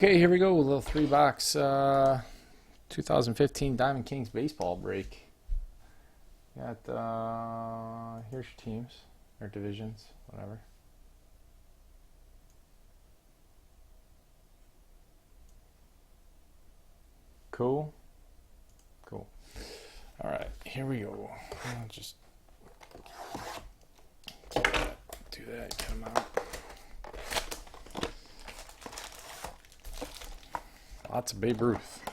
Okay, here we go. A little 3 box 2015 Diamond Kings baseball break. Got here's your teams or divisions, whatever. Cool, cool. All right, here we go. I'll just do that. Get them out. Lots of Babe Ruth.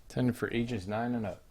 Intended for ages 9 and up.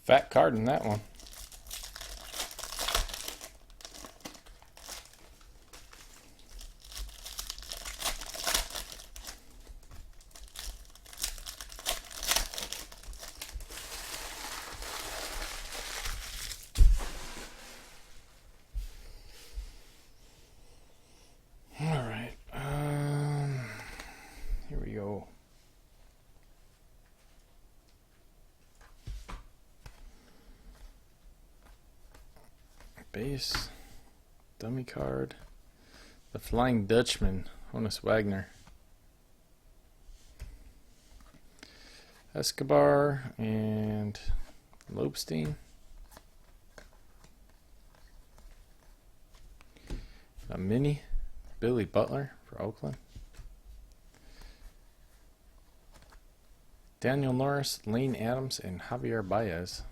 Fat card in that one. All right. Here we go. Base, dummy card, the Flying Dutchman, Honus Wagner, Escobar, and Lobstein. A mini, Billy Butler for Oakland. Daniel Norris, Lane Adams, and Javier Baez.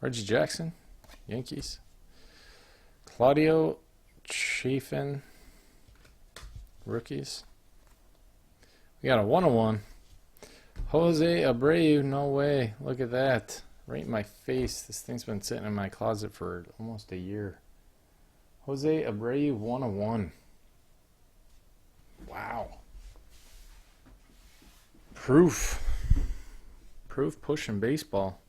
Reggie Jackson, Yankees. Claudio Chafin, rookies. We got a 101. Jose Abreu, no way. Look at that. Right in my face. This thing's been sitting in my closet for almost a year. Jose Abreu, 101. Wow. Proof pushing baseball.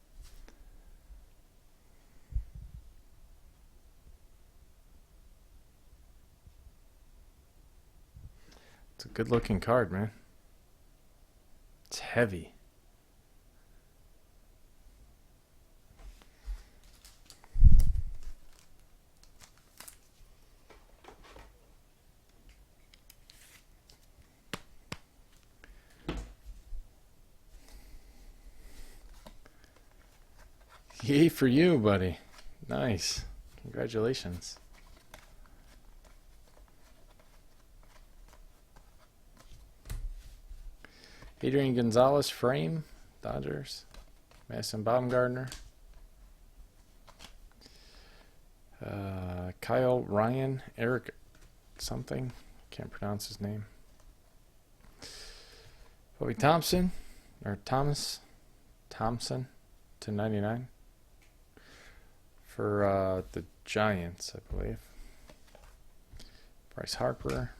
It's a good looking card, man. It's heavy. Yay for you, buddy. Nice. Congratulations. Adrian Gonzalez, frame, Dodgers. Madison Baumgartner. Kyle Ryan, Eric something. Can't pronounce his name. Bobby Thompson, or Thomas Thompson /99 for the Giants, I believe. Bryce Harper,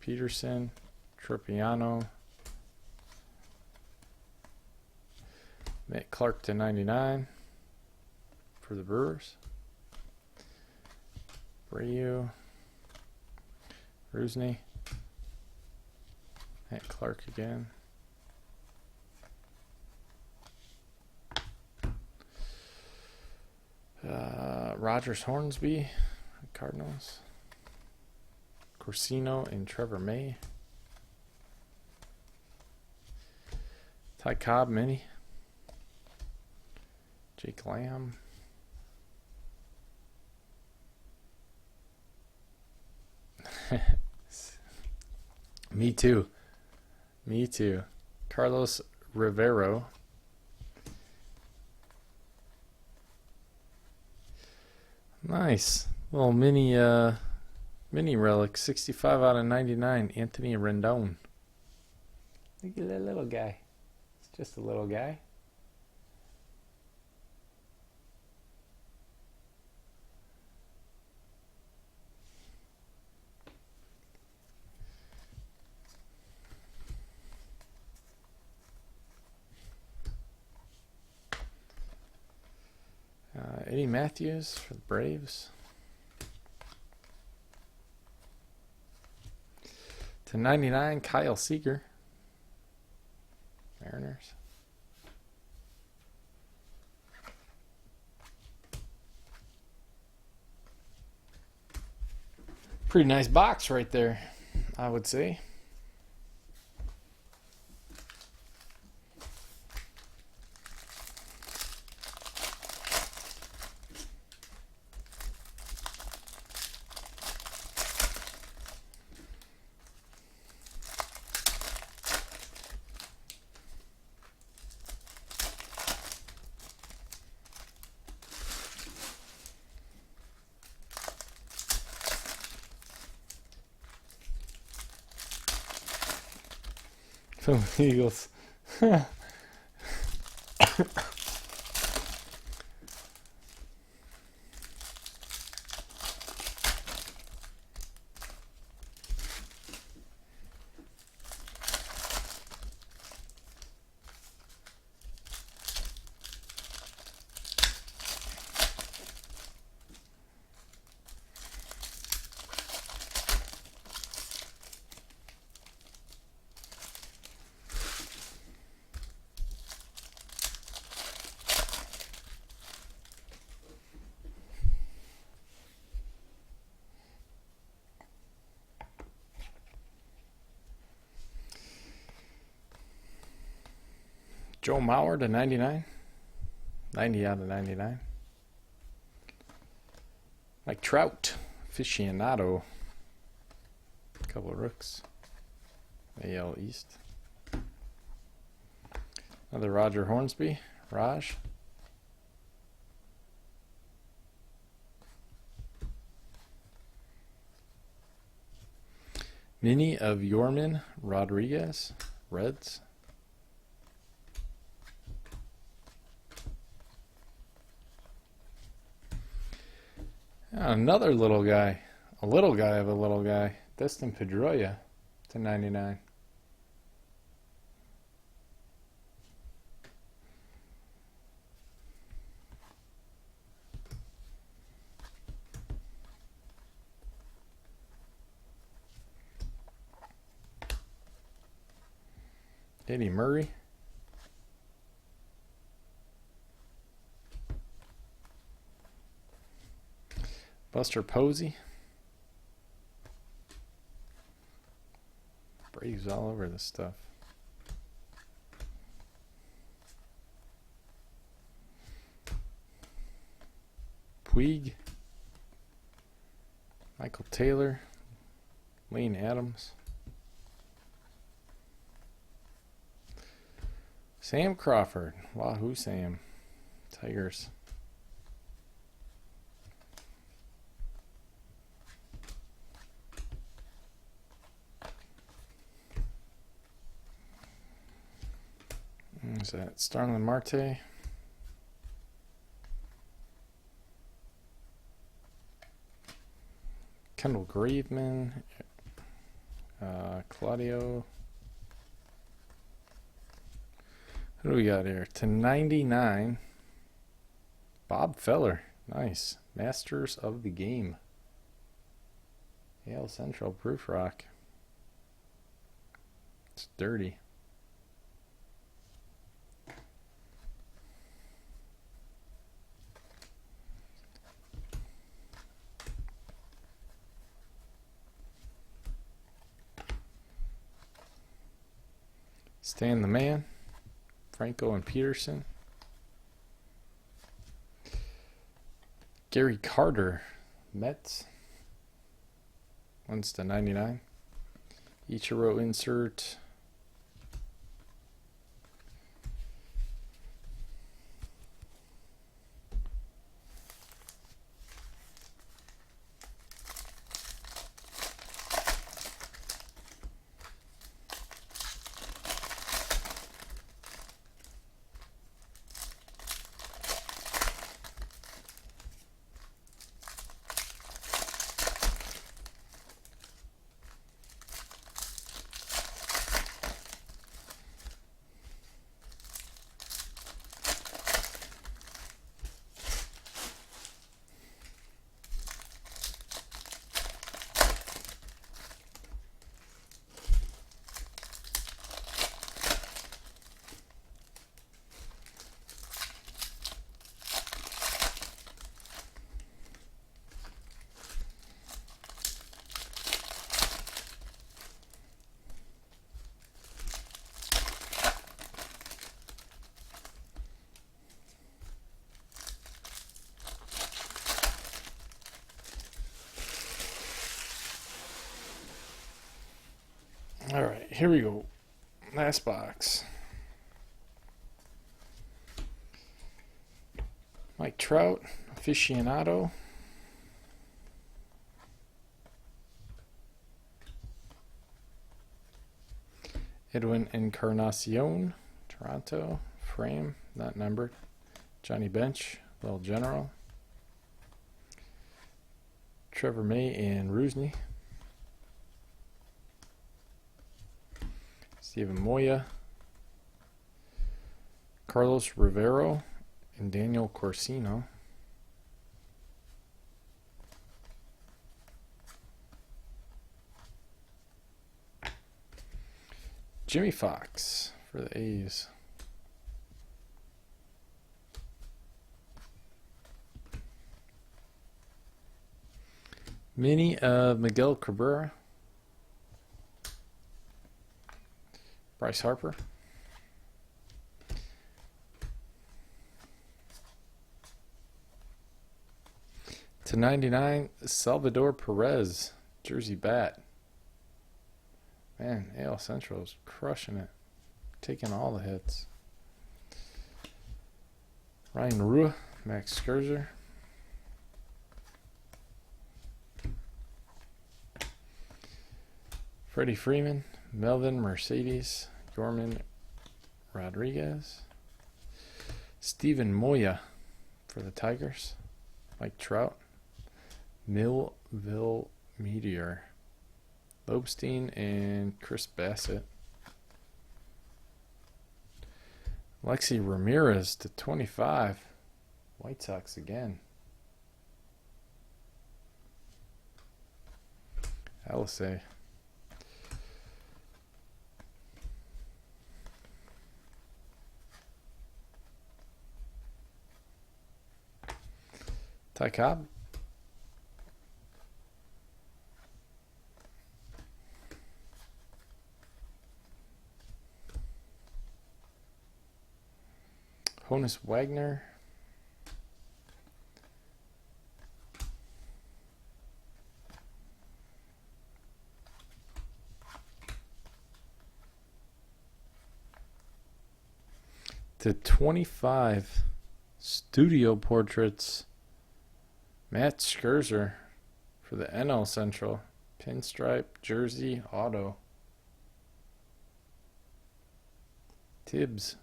Peterson, Tropiano, Mick Clark /99. for the Brewers. Abreu. Rusney. At Clark again. Rogers Hornsby, Cardinals. Corsino and Trevor May. Ty Cobb mini. Jake Lamb. Me too. Me too. Carlos Rivero. Nice. Little mini relic. 65 out of 99. Anthony Rendon. Look at that little guy. It's just a little guy. Eddie Matthews for the Braves. To 99, Kyle Seager. Mariners. Pretty nice box right there, I would say. From the Eagles. Joe Mauer to 99. 90 out of 99. Mike Trout. Aficionado. A couple of rooks. AL East. Another Roger Hornsby. Raj. Mini of Yorman Rodriguez. Reds. Another little guy. A little guy of a little guy. Dustin Pedroia to 99. Eddie Murray. Buster Posey. Braves all over this stuff. Puig. Michael Taylor. Lane Adams. Sam Crawford. Wahoo Sam. Tigers. Is that Starlin Marte? Kendall Graveman. Claudio. Who do we got here? To 99. Bob Feller. Nice. Masters of the Game. AL Central Proof Rock. It's dirty. Stan the Man. Franco and Peterson. Gary Carter, Mets. 1/99. Ichiro insert. All right, here we go. Last box. Mike Trout, aficionado. Edwin Encarnacion, Toronto, frame, not numbered. Johnny Bench, Little General. Trevor May and Rusney. Steven Moya, Carlos Rivero, and Daniel Corsino. Jimmy Fox for the A's. Mini of Miguel Cabrera. Bryce Harper. /99, Salvador Perez, Jersey bat. Man, AL Central is crushing it. Taking all the hits. Ryan Rua, Max Scherzer. Freddie Freeman, Melvin Mercedes, Yorman Rodriguez. Steven Moya for the Tigers. Mike Trout. Millville Meteor. Lobstein and Chris Bassett. Alexi Ramirez /25. White Sox again. LSA. Ty Cobb. Honus Wagner. /25 Studio Portraits. Matt Scherzer for the NL Central. Pinstripe Jersey Auto. Tibbs.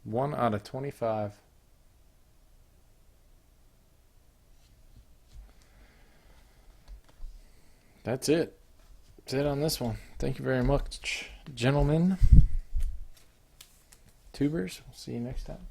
1/25. That's it. That's it on this one. Thank you very much, gentlemen. Tubers. We'll see you next time.